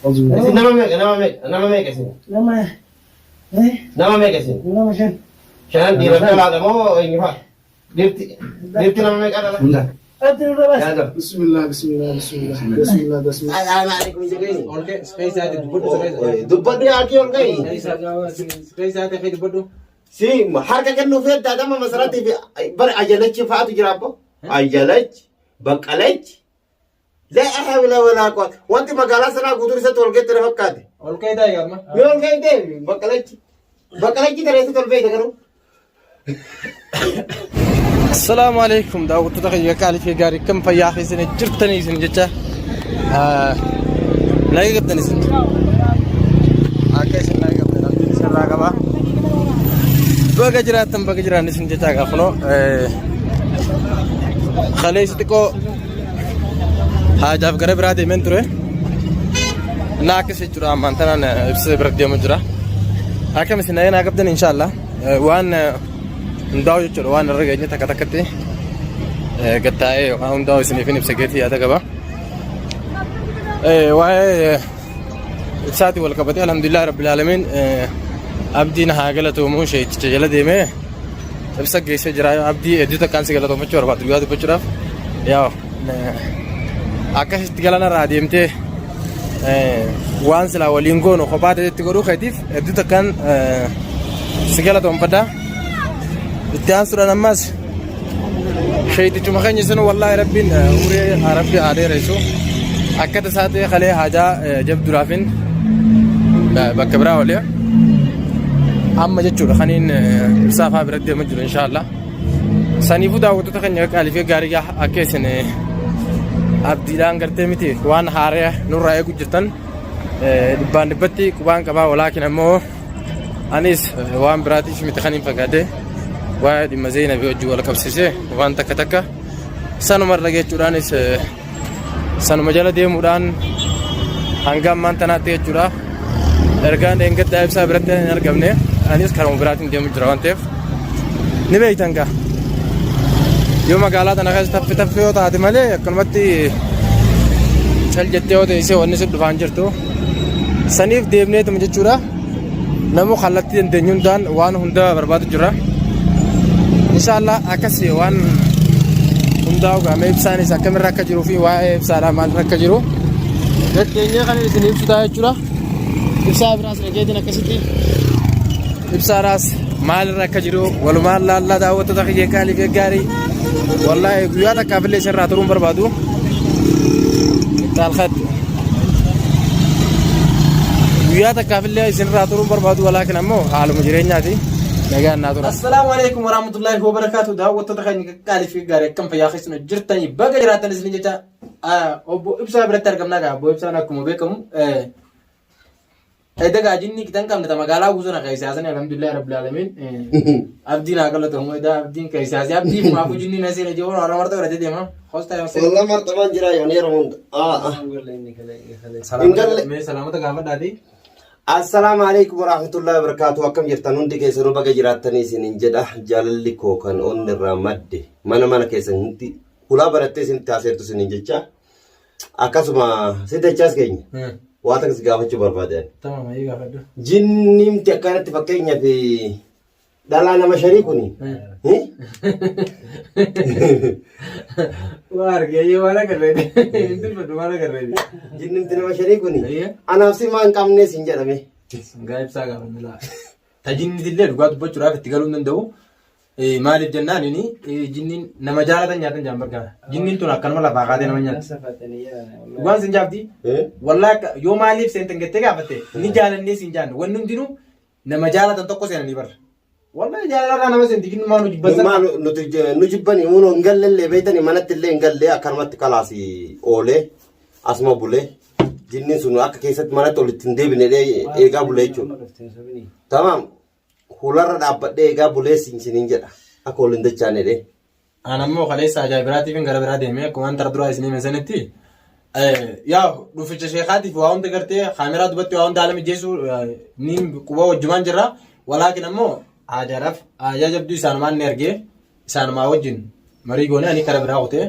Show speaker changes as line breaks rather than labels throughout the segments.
nama meeqa isin? Nama meeqa isin? Shanan dhiirota laadha moo eenyu fa'a? Dhiirti nama meeqa dhala? Bismillah. Assalamu alaikum jedhanii.
Olkee ispeesaati dubbadhu.
Dubbadhu yaakii ol gahi.
Ispeesaati fi dubbadhu.
Si harka kennuu fi adda adama masaraatii fi bara ajalachi fa'aatu jira abbo. Ajalachi, baqqalachi. Laa hawla walaa quwwata. Wanti magaalaa sanaa guutuu isatti ol geetti na fakkaate.
Olkee taa'e amma.
Yoo ol geetti baqqalachi. Baqqalachi tareessu tolfeete garuu.
Assalamu alaikum daawwattoota kiyya qaalii fi gaarii kam fayyaa keessan jirtanii isin jecha naga qabdan isin akka isin naga qabdan abdiin isarraa qaba baga jiraattan baga jiraan isin jecha gaafunoo kaleessi xiqqoo haajaaf gara biraa deemeen ture na akkas jechuudha ammaan tanaan ibsa bira deemu jira akkam isin naga qabdan inshaallah waan hundaa'u jechuudha waan irra geenye takka takkatti gattaa'ee waan hundaa'u isiniif ibsa geetii yaada qaba waa'ee ibsaatii wal qabatee alhamdulillah rabbil aalamiin abdiin haa galatoomu sheechicha jala deemee ibsa geessee jira abdii hedduu takkaan si galatoomachuu barbaadu guyyaa dubbachuudhaaf yaa akkasitti galanarraa deemtee waan silaa waliin goonu kophaa ta'etti godhuu keetiif hedduu takkaan si galatoomfadhaa itti suran ammas shaytichuma keenya sinu wallahi rabbiin umrii rabbi adeereessu akka tasaatee kalee haajaa jabduraafin bakka biraa olee amma jechuudha kaniin ibsaafaa biratti deema jiru inshaallah saniifuu daawwattoota keenya qaalii fi gaarii akka isin abdiidhaan gartee miti waan haaree nurraa eegu jirtan dhibbaan dhibbatti qubaan qabaa walaakin ammoo anis waan biraatiif miti kaniin fagaadee waa'ee dhimma Zeenabii wajjin wal qabsiisee waan takka takka sanuma irra geechuudhaanis sanuma jala deemuudhaan hanga ammaan tanaatti jechuudha ergaan dheengaddaa ibsaa biratti hin argamne anis karuma biraatiin deemu jira waan ta'eef ni beektan gaa yoo magaalaa tana keessa taffi yoo taate malee akkanumatti cal jettee yoo ta'e wanni si dhufaan jirtu saniif deemneetuma jechuudha namuu kallattii dandeenyu hundaan waan hunda barbaadu jira inshallah akkasi waan hundaa'u gaame ibsaanis akkamirra akka jiruu fi waa'ee ibsaadhaa maalirra akka jiru dandeenyee kan isin ibsu ta'a jechuudha ibsaa biraas dhageetiin akkasitti ibsaadhaas maalirra akka jiru walumaan laallaa daawwattoota kiyya qaalii fi gaarii wallahi guyyaa takkaaf illee isinirraa turuun barbaadu taalkhat guyyaa takkaaf illee isinirraa turuun barbaadu walaakin ammoo haaluma jireenyaati Assalamu alaikum warahmatullahi wabarakatuh daawwattoota keenya qaalii fi gaarii akkam fayyaa keessan jirtanii baga jiraattan isin jecha obbo ibsaa biratti argamnaa gaa obbo ibsaan akkuma beekamu edagaa jinni kitan qabne magaalaa guutuuna keessaasan alhamdulillah rabbil alamin abdiin haa galatoomu edaa abdiin keessaasi abdiif maafu jinni nasiina jiru warra marta godhatee deema hoostaa
wallah martamaan jira yoon yeroo hunda
salaamata gaafadhaati
Assalamu alaikum warahmatullahi wabarakatuh akkam jirtan hundi keessanuu baga jiraatanii isinin jedha jaalalli koo kan onni irraa madde mana keessan hundi hulaa barattee isinitti haaseertu isinin jecha akkasuma sidachaas keenya waan takkas gaafachuu barbaadan jinnimti akkanatti fakkeenyaaf dhalaa nama shanii kuni
wargee wala garreede dubbatu wala garreede
jinnimti nama shanii kuni anaaf si maan qabnee sin jedhame
gaa'ibsaa gaafannila tajinnitillee dhugaa dubbachuudhaaf itti galuu hin danda'u maaliif jennaan inni jinniin nama jaalatan nyaatan jaan bargaara jinniin tun akkanuma lafaa kaatee nama nyaata dhugaan sin jaabdi wallaahi yoo maaliif seentan gettee gaafatte ni jaalannee sin jaanne wanni hundinuu nama jaalatan tokko seenanii barra wallahi jaalarraa nama seenti jinni maa nu jibbansan
nu jibbani uno hin gallellee beeytani manatti illee hin gallee akkanumatti kalaasi oolee asuma bulee jinniin sun akka keessatti manatti olitti hin deebine eegaa bulee jechuudha tamam hularra dhaabbadhee eegaa bulee siniin jedha akka ol hin dachaane dhee
anammoo kaleessa ajaa'ibiraatiif gara biraa deemee akkuma antara duraa isinii meesanitti yaa dhuficha sheekaatiif waa hunda gartee kaameraa dubbatti waa hunda haala mijeessu ni quba wajjumaan jirra walaakin ammoo ajaa'aaf ajaa'ibduu isaanumaan ni argee isaanumaa wajjin marii goonee ani kara biraa kutee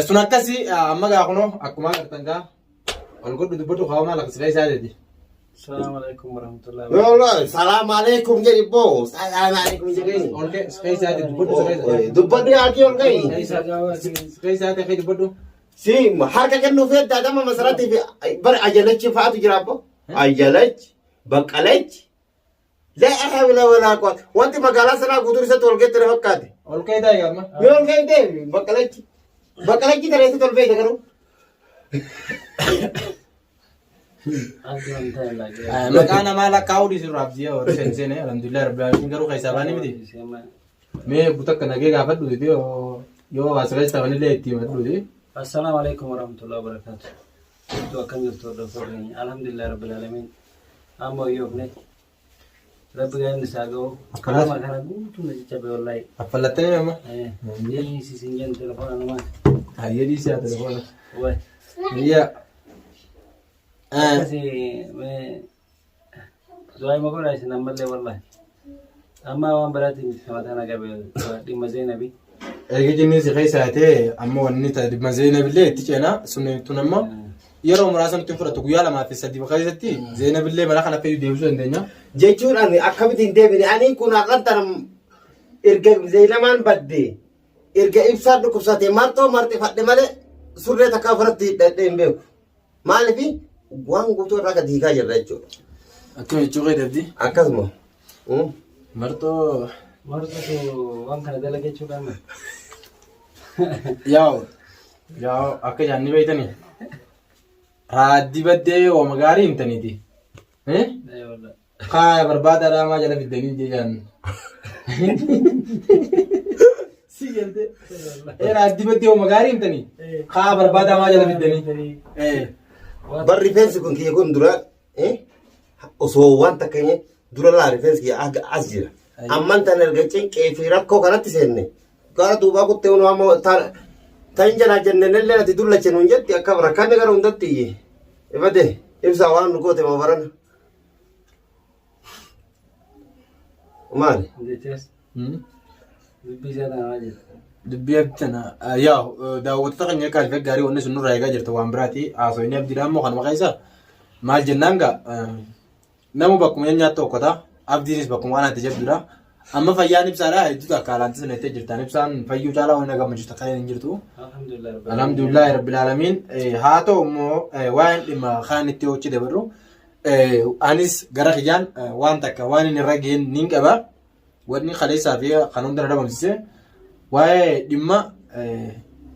sun akkasii amma gaa kunoo akkuma agartan gaa القول دبته خاوم على كسرة سادتي.
السلام عليكم ورحمة الله
والله السلام عليكم جري بو السلام عليكم جري
أولك سكاي سادتي دبته
دبني أكيد والله
سكاي سادتي خير دبته.
سي حركة كأنه في دادا ما مسراتي في بر أجلتش فاتو جرابو أجلتش بقلتش لا حول ولا قوة وانت مقالة سنة قدر ستولقيت ترفقاتي
أولك ده يا ما.
يقول كيف ده بقلتش بقلتش ترى ستولبيت كانوا
مكانا مالا كاودي سر رابزيا اور سنسين है alhamdulillah rabbil alamin करो कैसा बानी में थी मैं बुतक नगे का फट दूधी यो वासरे सवानी ले थी मत दूधी
السلام عليكم ورحمة الله وبركاته تو أكمل يفتور دفورني الحمد لله رب العالمين أما يوبني رب جاي نساقو كلام أكنا قوتو نجيب والله
أفلتني يا ما
يلي سيسنجن تلفون أنا ما
هاي دي سيا تلفون
وين
هي
سي ما زواي ما كنا عايزين نمبر لي والله أما وان براتي مثلا قبل دي مزين أبي
erga jinni si keessa ta'e amma wanni ta Zainab illee itti ceena sunni tun amma yeroo muraasa nuti fudhatu guyyaa lamaa fi sadii bakka keessatti Zainab illee mana kana fayyadu deebisuu dandeenya.
jechuudhaan akkamitti deebine ani kun aqantaram erga Zainamaan badde erga ibsaa dhukkubsate martoo marti fadhe malee surree takka ofirratti hidhadhee hin beeku maaliif waan guutuu irraa gadi hiikaa jirra jechuudha.
Akkuma jechuu qabdi.
Akkasuma.
Martoo
وان كان ده لقيت شو كمان
yaa'u akka jaanni beeytanii raaddi baddee ooma gaarii himtaniiti. Kaaya barbaada dhaamaa jala fiddanii jechaan. Si galte raaddi baddee ooma gaarii himtanii kaaya barbaada dhaamaa jala fiddanii.
Bar rifeensi kun kiyya kun dura osoo waan takka dura laa rifeensi kiyya as jira. Amman tan erga cinqee fi rakkoo kanatti seenne gara duubaa kuttee unu amma tan jala jennenillee ati dullache nuun jetti akka rakkanne gara hundatti ibade ibsaa waan nu goote moo barana maali
dubbii abdana yaa'u daawwattoota keenya kaalfee gaarii wanni sun nurraa eegaa jirta waan biraati haasawinni abdiidhaan moo kanuma keessa maal jennaan gaa namu bakkuma nyaattu okkota abdiinis bakkuma waan ati jedhudha amma fayyaan ibsaadha hedduu akka alaanti sana itti jirtan ibsaan fayyuu caalaa waan gammachiisu takka hin jirtu alhamdulillah rabbil alamin haa ta'u immoo waan dhimma kaan itti hojii dabarru anis gara kiyyaan waan takka waan inni irra ga'een niin qaba wanni kaleessaa fi kan hunda dhabamsise waa'ee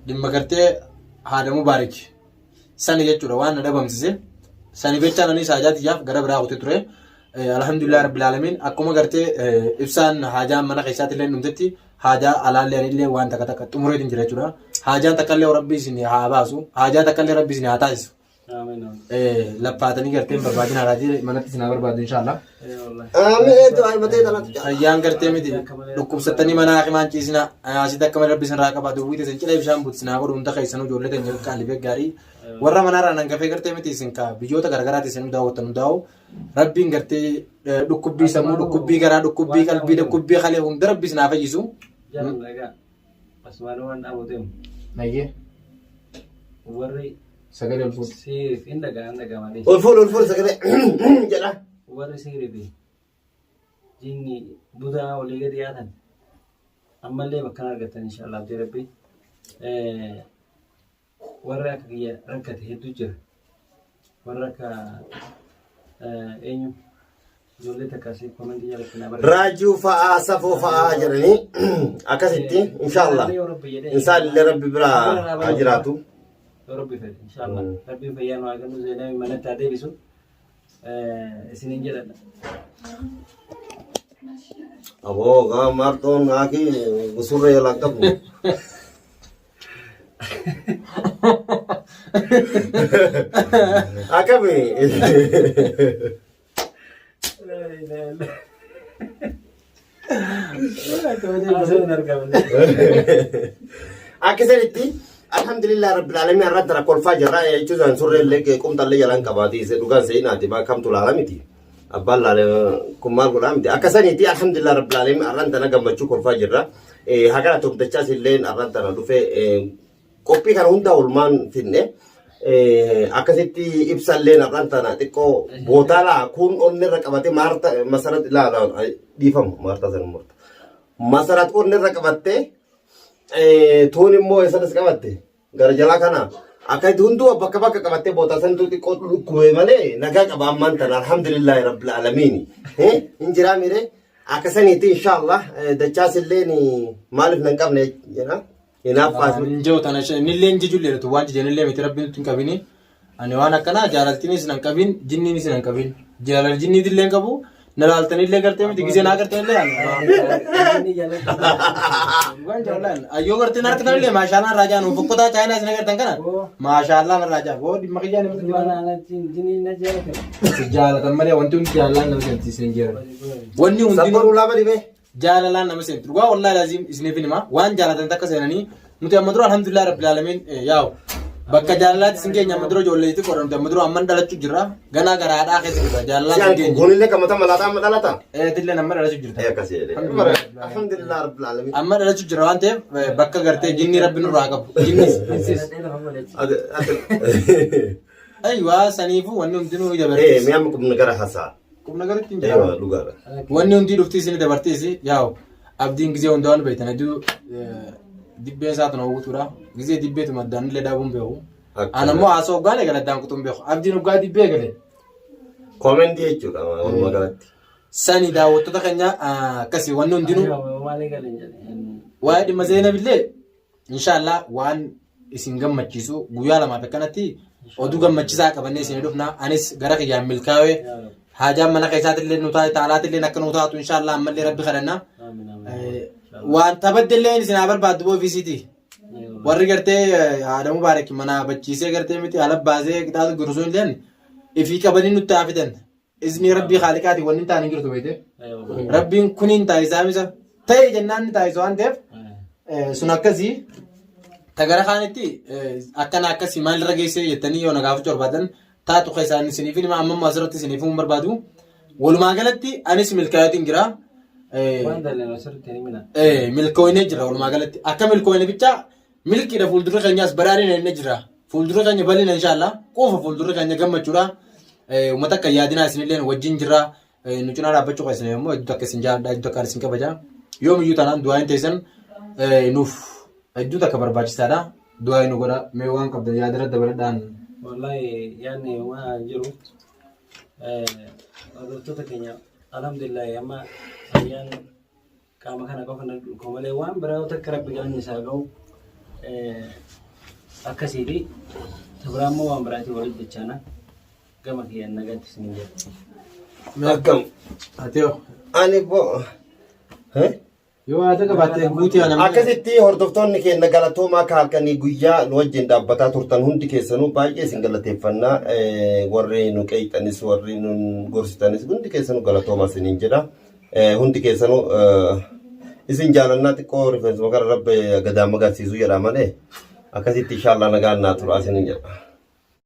dhimma gartee haadamuu baariki sani jechuudha waan na dhabamsise sani bechaan anis haajaatiyyaaf gara biraa kutee ture alhamdulillah rabbil alamin akkuma gartee ibsaan haajaa mana keessaatti illee numtetti haajaa alaallee illee waan takka takka xumureetiin jira jechuudha haajaan takka illee rabbi isin haa baasu haajaa takka illee rabbi isin haa taasisu lappaatanii gartee barbaadin haadhaatii manatti isin haa barbaadu inshallah fayyaan gartee miti dhukkubsattanii mana hakimaan ciisina asitti akka rabbi isin raa qabaatu buute isin cilee bishaan buuti isin haa godhu hunda keessanuu ijoollee ta'e qaalifee gaarii warra manarraa nangafee gartee miti isin ka biyyoota garagaraati isin daawwattan hundaa'u rabbiin gartee dhukkubbii sammuu dhukkubbii garaa dhukkubbii qalbii dhukkubbii kalee hunda rabbi isin haa fayyisu. Nayyee.
Warri
sagalee ol fuudhu.
siif hin dhagaan malee.
ol fuudhu sagalee jedha.
Warri siirifi jinni budaa olii gadi yaatan ammallee bakka argatan inshallah abdii rabbi warra akka kiyya rakkate hedduu jira warra akka eenyu ijoollee takkaasii komantii jalatti na barreessa.
Raajuu fa'aa safoo fa'aa jedhanii akkasitti inshallah insaan illee rabbi biraa haa jiraatu.
Rabbi fedhe inshallah rabbi fayyaan waa kennu Zainab manatti haa deebisu isiniin jedhadha.
Aboo gaa martoon haaki gusurree yoolaan qabu. Akkami. Akkasanitti alhamdulillah rabbil alamin irratti rakkolfaa jirra jechuun surree illee qumxallee jalaan qabaati dhugaan seenaati bakkamtu laala miti abbaan laale kun maal godhaa miti akkasanitti alhamdulillah rabbil alamin irratti na gammachuu kolfaa jirra hagara tokkichaas illee irratti na dhufee qophii kana hunda olmaan finne akkasitti ibsallee naqan tana xiqqoo bootaa laa kun onni irra qabate maarta masarat laa dhiifamu maarta san murta masarat onni irra qabatte tuun immoo eessanas qabatte gara jalaa kana akkatti hunduu bakka bakka qabattee bootaa san xiqqoo dhukkubee malee nagaa qaba ammaan tana alhamdulillahi rabbil aalamiin hin jiraa mire akkasaniiti inshallah dachaas illee maaliif nan qabne jedha inaaf faasu
injoo tana nillee inji jullee tu waan jenillee miti rabbiin tun qabini ani waan akkana jaalaltinis nan qabin jinninis nan qabin jaalal jinnii dillee qabu nalaaltanillee gartee miti gisee naa garteellee waan jaalan ayyoo gartee naa garteellee maashaallah raajaa nu fokkotaa chaayinaa isin gartan kana maashaallah raajaa boo dhimma kiyyaan
jinnii na jaalatan
jaalatan malee wanti hundi jaalallaan nama seensiisee jira wanni hundi
sabbaruu laaba dhibee
jaalalaan nama seentu dhugaa wallahi laazim isiniif hima waan jaalatan takka seenanii nuti amma dura alhamdulillah rabbil alamin yaa'u bakka jaalalaatti isin keenya amma dura ijoolleetti qoran nuti amma dura amman dhalachuu jirra ganaa garaadhaa keessa jirra jaalalaan isin keenya
gonillee kamata malaataa amma dhalata
tillee amma dhalachuu jirta
akkasii alhamdulillah rabbil alamin
amma dhalachuu jirra waan ta'eef bakka gartee jinni rabbi nurraa qabu jinnis aywa saniifu wanni hundinuu dabartees
mee amma qubna gara hasaa
qubna garatti hin
eewa
jira
dhugaadha
wanni hundi dhuftii isin dabartees yaa'u abdiin gisee hunda waan beektan hedduu dibbee isaa tana uwwituudha gisee dibbeetu maddaan illee daabuun beeku ana immoo haasoo hoggaan eegale addaan kutuun beeku abdiin hoggaa dibbee eegale
koomentii jechuudha walumaa galatti
sani daawwattoota keenya akkasii wanni hundinuu waa'ee dhimma Zeenabillee inshallah waan isin gammachiisu guyyaa lamaaf akkanatti oduu gammachiisaa qabannee isin dhufna anis gara kiyyaan milkaa'ee haajaan mana keessaatillee nu taate taalaatillee akka nu taatu inshallah ammallee rabbi kadhanna waan tabaddillee isin haa barbaaddu boo ofiisiiti warri gartee Adamu Baarekii mana bachiisee gartee miti ala baasee qixaatu gurusuun illeen ifii qabanii nutti haafitan izni rabbii khaliqaati wanni ta'an hin jirtu beekte rabbiin kuniin taayisaa misa ta'e jennaan ni taayisa waan ta'eef sun akkasii tagara kaanitti akkana akkasii maalirra geessee jettanii yoo nagaafachuu barbaadan taatu keessaan isiniif hima amma asirratti isiniif hin barbaadu walumaa galatti anis milkaa'eetiin jira milkooyinee jira walumaa galatti akka milkooyine bicha milkiidha fuuldura keenyaas baraarina inni jira fuuldura keenya bal'ina inshallah quufa fuuldura keenya gammachuudha uummata akka yaadinaa isinillee wajjin jira nu cinaa dhaabbachuu keessan immoo hedduu akka isin jaalladha hedduu akka isin kabaja yoomiyyuu tanaan du'aa hin teessan nuuf hedduu akka barbaachisaadha du'aa nu godha mee waan qabdan yaadara dabaladhaan
wallahi yaani waan jiru hordoftoota keenya alhamdulillah amma ayyaan qaama kana qofa komalee waan biraa takka rabbi galanni isaa ga'u akkasii fi tabiraammoo waan biraati walitti jechaana gama kiyyaan nagaatti isin jedhu
akkam
ateo
ani bo
yoo haata qabaattee guutii ana
akkasitti hordoftoonni keenya galatoomaa akka halkanii guyyaa nu wajjin dhaabbataa turtan hundi keessanuu baay'ee isin galateeffannaa warri nu qeexanis warri nu gorsitanis hundi keessanuu galatoomaa isiniin jedha hundi keessanuu isin jaalannaa xiqqoo rifeensuma gara rabbe gadaama agarsiisuu jedha malee akkasitti inshallah nagaan naa tura isiniin jedha